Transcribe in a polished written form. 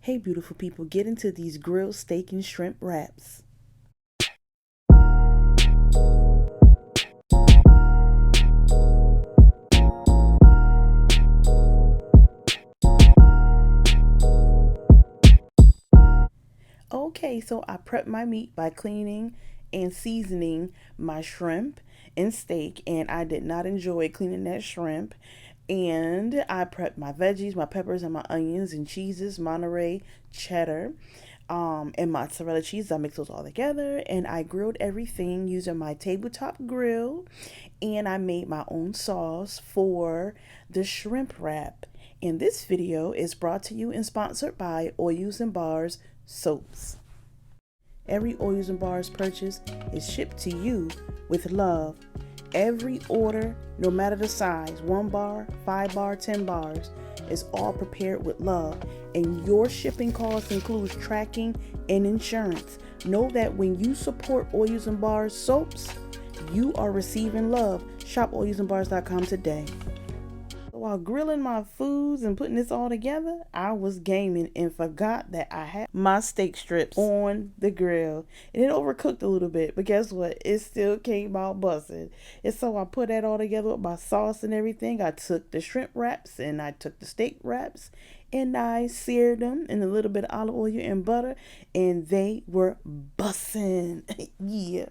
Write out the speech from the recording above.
Hey, beautiful people, get into these grilled steak and shrimp wraps. Okay, so I prep my meat by cleaning and seasoning my shrimp and steak, and I did not enjoy cleaning that shrimp. And I prepped my veggies, my peppers, and my onions and cheeses, Monterey cheddar, and mozzarella cheese. I mixed those all together, and I grilled everything using my tabletop grill, and I made my own sauce for the shrimp wrap. And this video is brought to you and sponsored by Oils and Bars Soaps. Every Oils and Bars purchase is shipped to you with love. Every order, no matter the size, 1 bar, 5 bar, 10 bars, is all prepared with love. And your shipping cost includes tracking and insurance. Know that when you support Oils and Bars Soaps, you are receiving love. Shop oilsandbars.com today. While grilling my foods and putting this all together, I was gaming and forgot that I had my steak strips on the grill. And it overcooked a little bit, but guess what? It still came out busted. And so I put that all together with my sauce and everything. I took the shrimp wraps and I took the steak wraps and I seared them in a little bit of olive oil and butter, and they were bussin'. Yeah.